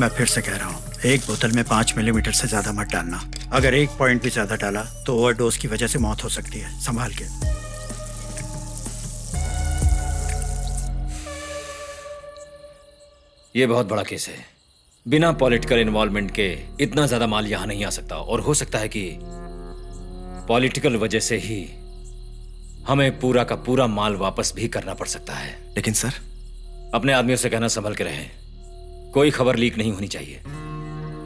मैं फिर से कह रहा हूँ, एक बोतल में 5 मिलीमीटर से ज्यादा मत डालना। अगर 1 पॉइंट भी ज्यादा डाला तो ओवरडोज की वजह से मौत हो सकती है। संभाल के। ये बहुत बड़ा केस है। बिना पॉलिटिकल इन्वॉल्वमेंट के इतना ज्यादा माल यहां नहीं आ सकता, और हो सकता है कि पॉलिटिकल वजह से ही हमें पूरा का पूरा माल वापस भी करना पड़ सकता है। लेकिन सर, अपने आदमियों से कहना संभल के रहें, कोई खबर लीक नहीं होनी चाहिए।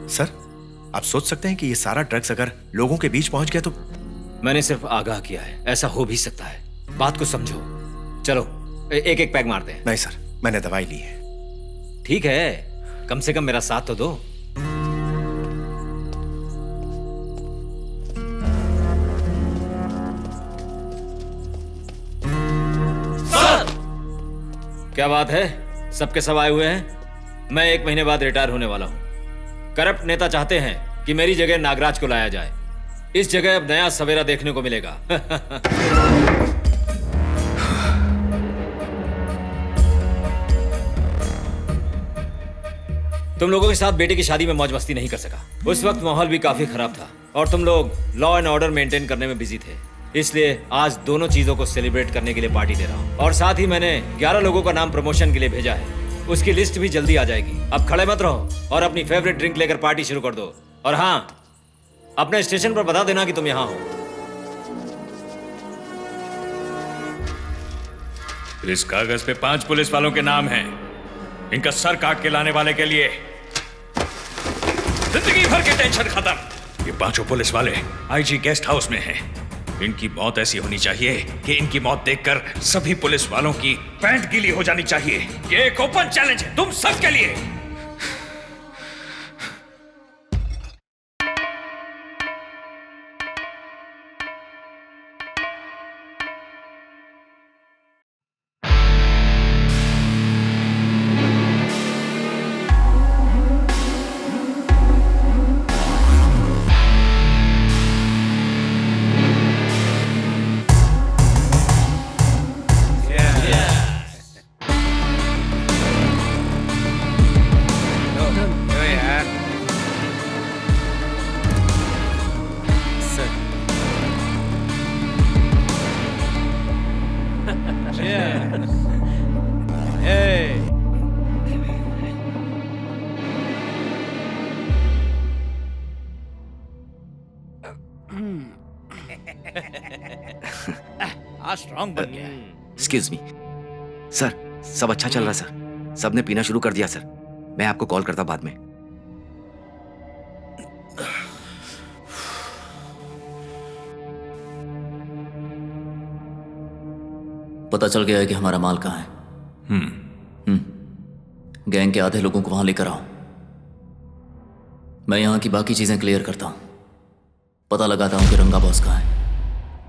सर, आप सोच सकते हैं कि ये सारा ड्रग्स अगर लोगों के बीच पहुंच गया तो? मैंने सिर्फ आगाह किया है, ऐसा हो भी सकता है। बात को समझो। चलो एक एक पैक मारते हैं। नहीं सर, मैंने दवाई ली है। ठीक है, कम से कम मेरा साथ तो दो। सर! क्या बात है, सबके सब आए हुए हैं? मैं 1 महीने बाद रिटायर होने वाला हूं। करप्ट नेता चाहते हैं कि मेरी जगह नागराज को लाया जाए। इस जगह अब नया सवेरा देखने को मिलेगा। तुम लोगों के साथ बेटे की शादी में मौज मस्ती नहीं कर सका। उस वक्त माहौल भी काफी खराब था और तुम लोग लॉ एंड ऑर्डर मेंटेन करने में बिजी थे। इसलिए आज दोनों चीजों को सेलिब्रेट करने के लिए पार्टी दे रहा हूँ, और साथ ही मैंने 11 लोगों का नाम प्रमोशन के लिए भेजा है। उसकी लिस्ट भी जल्दी आ जाएगी। अब खड़े मत रहो और अपनी फेवरेट ड्रिंक लेकर पार्टी शुरू कर दो। और हाँ, अपने स्टेशन पर बता देना कि तुम यहाँ हो। इस कागज पे 5 पुलिस वालों के नाम हैं। इनका सर काट के लाने वाले के लिए जिंदगी भर की टेंशन खत्म। ये 5 पुलिस वाले आईजी गेस्ट हाउस में हैं। इनकी मौत ऐसी होनी चाहिए कि इनकी मौत देखकर सभी पुलिस वालों की पैंट गीली हो जानी चाहिए। ये एक ओपन चैलेंज है तुम सबके लिए। आज स्ट्रांग बन गया है। एक्सक्यूज मी सर, सब अच्छा चल रहा है सर। सबने पीना शुरू कर दिया सर। मैं आपको कॉल करता बाद में। पता चल गया है कि हमारा माल कहाँ है। गैंग के आधे लोगों को वहां लेकर आओ। मैं यहां की बाकी चीजें क्लियर करता हूं। पता लगाता हूं कि रंगा बॉस कहाँ है,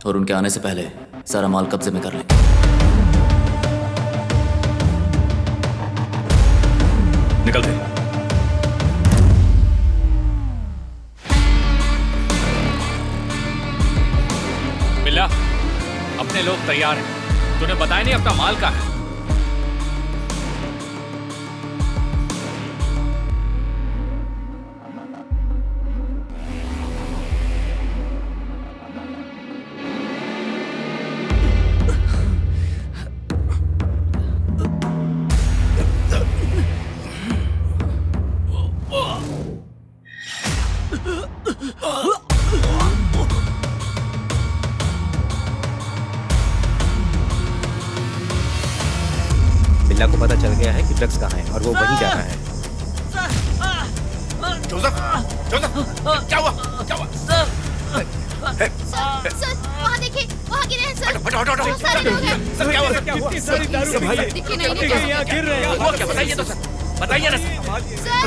और उनके आने से पहले सारा माल कब्जे में कर लें। निकल दे। बिल्ला, अपने लोग तैयार हैं। तूने बताया नहीं अपना माल कहाँ है? बिल्ला को पता चल गया है कि ड्रग्स कहाँ है और वो वहीं जा रहा है। जोसेफ, जोसेफ, क्या हुआ? क्या हुआ? सर, वहाँ देखिए, वहाँ गिरे हैं सर। हटो, हटो, हटो। बहुत सारे लोग हैं। सर, क्या हुआ? क्या हुआ? दिखे नहीं, यहाँ गिर रहे हैं। हुआ क्या? बताइए तो सर, बताइए ना सर,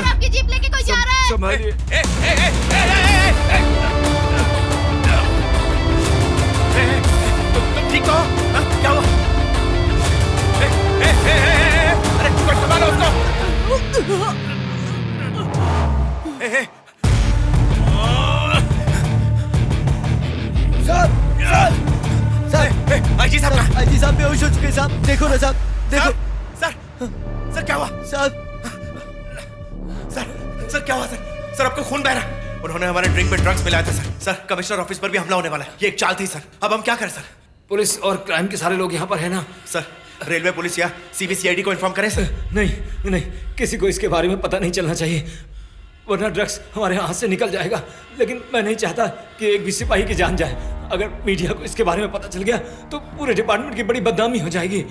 आपकी जीप लेके कोई जा रहा है। संभालिए। तुम ठीक हो? क्या हुआ? अरे कोई संभालो उसको। आईजी साहब कहाँ? आईजी साहब बेहोश हो चुके साहब। देखो ना साहब, देखो। सर, सर क्या हुआ? साहब, सर क्या हुआ सर? सर आपको खून बह रहा है। उन्होंने हमारे ड्रिंक में ड्रग्स मिलाया था सर। सर कमिश्नर ऑफिस पर भी हमला होने वाला है। ये एक चाल थी सर। अब हम क्या करें सर? पुलिस और क्राइम के सारे लोग यहाँ पर है ना? सर रेलवे पुलिस या सीबीसीआईडी को इन्फॉर्म करें सर? नहीं नहीं, किसी को इसके बारे में पता नहीं चलना चाहिए, वरना ड्रग्स हमारे हाथ से निकल जाएगा। लेकिन मैं नहीं चाहता कि एक भी सिपाही की जान जाए। अगर मीडिया को इसके बारे में पता चल गया तो पूरे डिपार्टमेंट की बड़ी बदनामी हो जाएगी।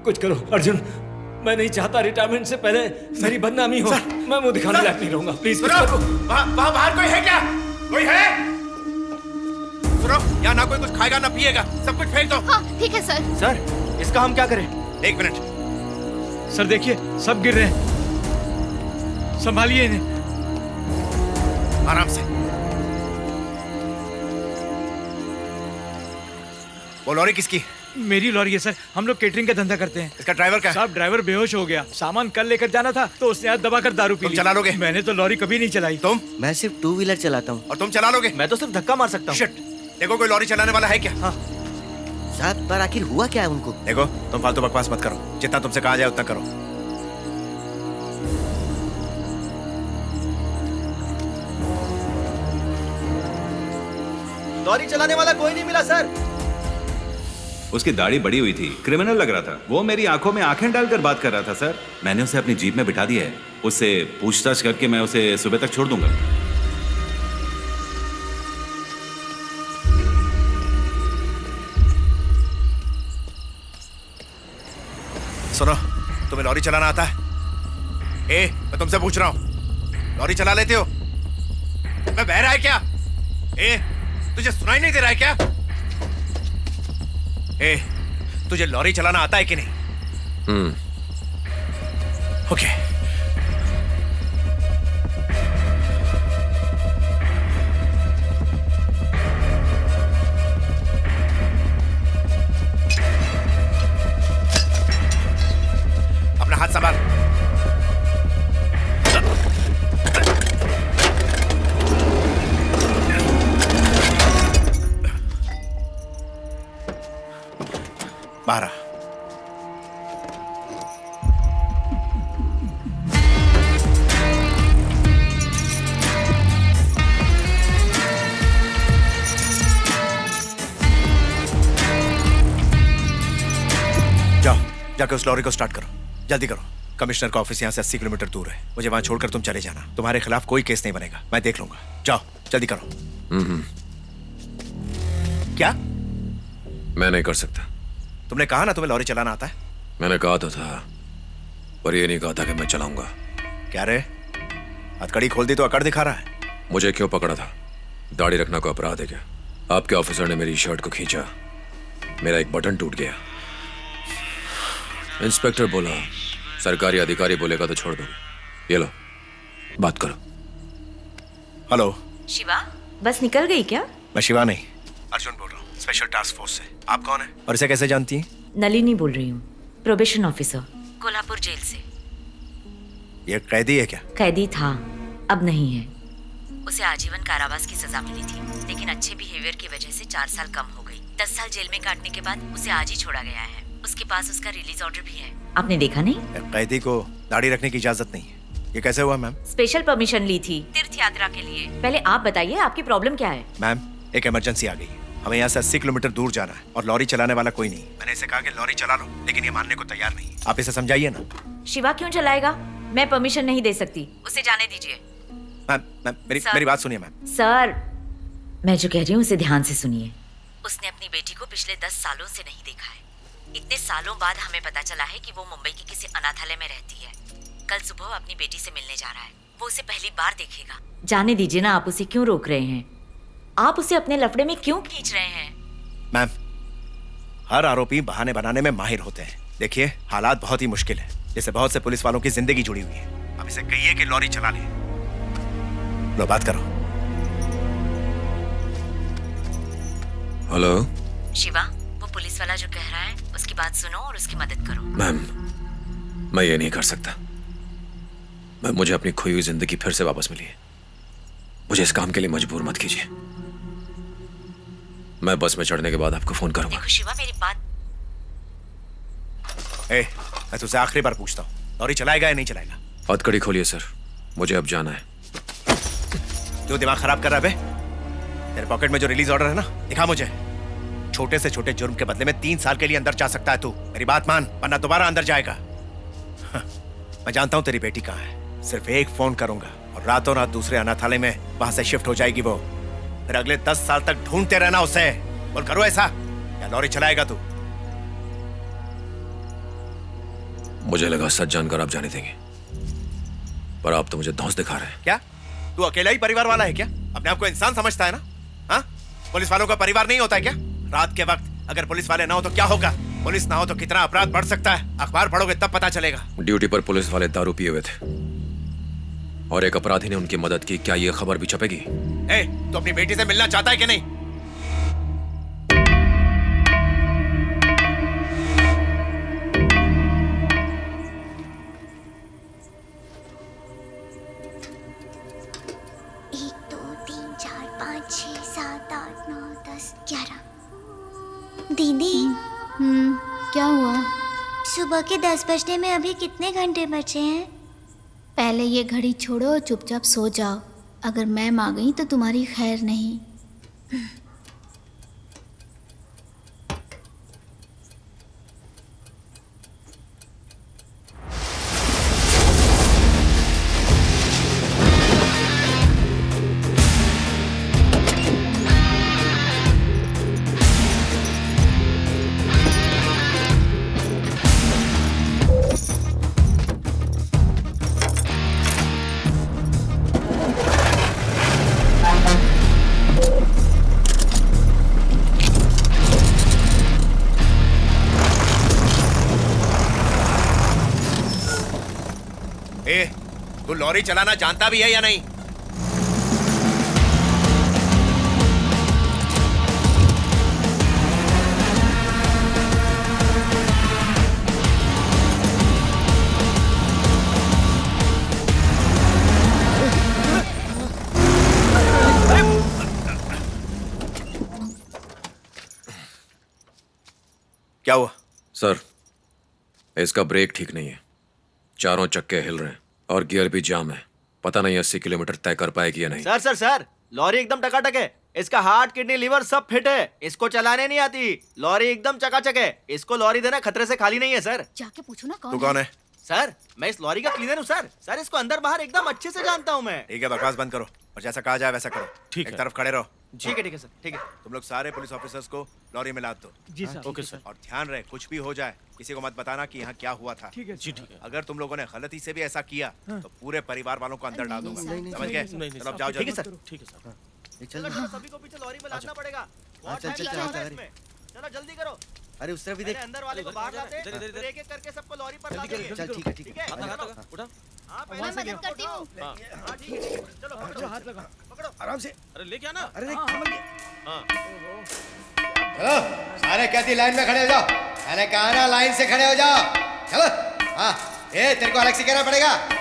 कुछ करो अर्जुन, मैं नहीं चाहता रिटायरमेंट से पहले मेरी बदनामी हो। मैं मुंह दिखाने लायक नहीं रहूंगा। प्लीज कुछ करो। वहाँ बाहर कोई है क्या? कोई है? सुनो, यहाँ ना कोई कुछ खाएगा ना पिएगा, सब कुछ फेंक दो। हाँ ठीक है सर। सर इसका हम क्या करें? एक मिनट सर देखिए सब गिर रहे हैं, संभालिए इन्हें। आराम से। वो लॉरी किसकी? मेरी लॉरी है सर, हम लोग केटरिंग का धंधा करते हैं। इसका ड्राइवर क्या है? साहब ड्राइवर बेहोश हो गया, सामान कल लेकर जाना था तो उसने आज दबाकर दारू पी ली। चला लोगे? मैंने तो लॉरी कभी नहीं चलाई। तुम? मैं सिर्फ 2 व्हीलर चलाता हूँ। और तुम चला लोगे? मैं तो सिर्फ धक्का मार सकता हूँ। शिट, देखो कोई लॉरी चलाने वाला है क्या? हाँ साहब, पर आखिर हुआ क्या है उनको? देखो तुम फालतू बकवास मत करो, जितना तुमसे कहा जाए उतना करो। लॉरी चलाने वाला कोई नहीं मिला सर। उसकी दाढ़ी बड़ी हुई थी, क्रिमिनल लग रहा था। वो मेरी आंखों में आंखें डालकर बात कर रहा था सर। मैंने उसे अपनी जीप में बिठा दिया है। उससे पूछताछ करके मैं उसे सुबह तक छोड़ दूंगा। सुनो, तुम्हें लॉरी चलाना आता है? मैं तुमसे पूछ रहा हूँ, लॉरी चला लेते हो? मैं बह रहा है क्या? तुझे सुनाई नहीं दे रहा है क्या? तुझे लॉरी चलाना आता है कि नहीं? ओके। अपना हाथ संभाल। बाहर आ। जाओ, जाके उस लॉरी को स्टार्ट करो, जल्दी करो। कमिश्नर का ऑफिस यहाँ से 80 किलोमीटर दूर है। मुझे वहां छोड़कर तुम चले जाना। तुम्हारे खिलाफ कोई केस नहीं बनेगा, मैं देख लूंगा। जाओ जल्दी करो। क्या? मैं नहीं कर सकता। तुमने कहा ना तुम्हें लॉरी चलाना आता है। मैंने कहा तो था, पर ये नहीं कहा था कि मैं चलाऊंगा। क्या रे, हथकड़ी खोल दी तो अकड़ दिखा रहा है। मुझे क्यों पकड़ा था? दाढ़ी रखना को अपराध है क्या? आपके ऑफिसर ने मेरी शर्ट को खींचा, मेरा एक बटन टूट गया। इंस्पेक्टर बोला सरकारी अधिकारी बोलेगा तो छोड़ दो। ये लो, बात करो। हेलो शिवा, बस निकल गई क्या? मैं शिवा नहीं, अर्जुन बोल रहा हूँ, स्पेशल टास्क फोर्स से। आप कौन है और इसे कैसे जानती हैं? नलिनी बोल रही हूँ, प्रोबेशन ऑफिसर, कोल्हापुर जेल से। ये कैदी है क्या? कैदी था, अब नहीं है। उसे आजीवन कारावास की सजा मिली थी, लेकिन अच्छे बिहेवियर की वजह से 4 साल कम हो गई। 10 साल जेल में काटने के बाद उसे आज ही छोड़ा गया है। उसके पास उसका रिलीज ऑर्डर भी है। आपने देखा नहीं? कैदी को दाढ़ी रखने की इजाजत नहीं है। ये कैसे हुआ मैम? स्पेशल परमिशन ली थी तीर्थ यात्रा के लिए। पहले आप बताइए आपकी प्रॉब्लम क्या है? मैम, एक इमरजेंसी आ गई है। हमें यहाँ से 80 किलोमीटर दूर जाना है और लॉरी चलाने वाला कोई नहीं। मैंने इसे कहा कि लॉरी चला लो, लेकिन ये मानने को तैयार नहीं। आप इसे समझाइए ना। शिवा क्यों चलाएगा? मैं परमिशन नहीं दे सकती, उसे जाने दीजिए। मैम मेरी बात सुनिए मैम। सर, मैं जो कह रही हूँ उसे ध्यान से सुनिए। उसने अपनी बेटी को पिछले 10 सालों से नहीं देखा है। इतने सालों बाद हमें पता चला है कि वो मुंबई के किसी अनाथालय में रहती है। कल सुबह वो अपनी बेटी से मिलने जा रहा है। वो उसे पहली बार देखेगा। जाने दीजिए ना, आप उसे क्यों रोक रहे हैं? आप उसे अपने लफड़े में क्यों खींच रहे हैं? मैम, हर आरोपी बहाने बनाने में माहिर होते हैं। देखिए, हालात बहुत ही मुश्किल है, जैसे बहुत से पुलिस वालों की जिंदगी जुड़ी हुई है। अब इसे कहिए कि लॉरी चला ले। लो, बात करो। हेलो शिवा, वो पुलिस वाला जो कह रहा है उसकी बात सुनो और उसकी मदद करो। मैम, मैं ये नहीं कर सकता। मुझे अपनी खोई हुई जिंदगी फिर से वापस मिली है। मुझे इस काम के लिए मजबूर मत कीजिए। मैं बस में चढ़ने के बाद आपको फोन करूंगा। देखो शिवा, मेरी बात। मैं तुझसे आखिरी बार पूछता हूँ, लॉरी चलाएगा या नहीं चलाएगा? हथकड़ी खोलिए सर, मुझे अब जाना है। क्यों दिमाग खराब कर रहा है बे? तेरे पॉकेट में जो रिलीज ऑर्डर है ना, दिखा मुझे। छोटे से छोटे जुर्म के बदले में 3 साल के लिए अंदर जा सकता है तू। मेरी बात मान, वरना दोबारा अंदर जाएगा। मैं जानता हूं तेरी बेटी कहाँ है। सिर्फ एक फोन करूंगा और रातों रात दूसरे अनाथालय में वहां से शिफ्ट हो जाएगी वो। फिर अगले 10 साल तक ढूंढते रहना उसे। बोल, करो ऐसा या लॉरी चलाएगा तू? मुझे लगा सच जानकर आप जाने देंगे, पर आप तो मुझे धौंस दिखा रहे हैं। क्या तू अकेला ही परिवार वाला है क्या? अपने आप को इंसान समझता है ना? हाँ, पुलिस वालों का परिवार नहीं होता है क्या? रात के वक्त अगर पुलिस वाले ना हो तो क्या होगा? पुलिस ना हो तो कितना अपराध बढ़ सकता है, अखबार पढ़ोगे तब पता चलेगा। ड्यूटी पर पुलिस वाले दारू पिए हुए थे और एक अपराधी ने उनकी मदद की, क्या ये खबर भी छपेगी? ए, तू अपनी बेटी से मिलना चाहता है कि नहीं? दीदी, क्या हुआ? सुबह के 10 बजने में अभी कितने घंटे बचे हैं? पहले ये घड़ी छोड़ो और चुपचाप सो जाओ। अगर मैम आ गई तो तुम्हारी खैर नहीं। तू लॉरी चलाना जानता भी है या नहीं? क्या हुआ? सर, इसका ब्रेक ठीक नहीं है, चारों चक्के हिल रहे हैं और गियर भी जाम है। पता नहीं 80 किलोमीटर तय कर पाएगी या नहीं। सर, लॉरी एकदम टकाटक है। इसका हार्ट, किडनी, लीवर सब फिट है। इसको चलाने नहीं आती। लॉरी एकदम चकाचक है। इसको लॉरी देना खतरे से खाली नहीं है सर। जाके पूछो ना तू कौन है? सर, मैं इस लॉरी का क्लीनर हूँ सर। सर, इसको अंदर बाहर एकदम अच्छे से जानता हूँ मैं। ठीक है, बकवास बंद करो और जैसा कहा जाए वैसा करो। ठीक एक है। तरफ खड़े रहो। ठीक है सर, ठीक है। तुम लोग सारे पुलिस ऑफिसर्स को लॉरी में लाद दो। जी सर। Okay sir. और ध्यान रहे, कुछ भी हो जाए किसी को मत बताना कि यहाँ क्या हुआ था। ठीक है जी, ठीक है। अगर तुम लोगों ने गलती से भी ऐसा किया तो पूरे परिवार वालों को अंदर डाल दूंगा। नहीं, समझ गए? नहीं, चलो अब जाओ ठीक है जल्दी। सर, ठीक है सर। चलो सभी को पीछे लॉरी में लादना पड़ेगा। बहुत चल, चल, टाइम चल, लगेगा चल, इसमें। चलो जल्दी करो। अरे उस तरफ भी देख। पहले अंदर वाले को बाहर लाते हैं, फिर एक-एक करके सबको लॉरी पर लाते हैं। चल, ठीक है, ठीक है। उठा। हाँ, पहले मैं मदद करती हूँ। हाँ, ठीक है। चलो पकड़ो, हाथ लगा। पकड़ो आराम से। अरे लेके आना। अरे देख, संभल के। हाँ। चलो सारे कहती लाइन में खड़े हो जाओ। मैंने कहा ना लाइन से खड़े हो जाओ। चलो। हाँ, तेरे को अलग से कहना पड़ेगा।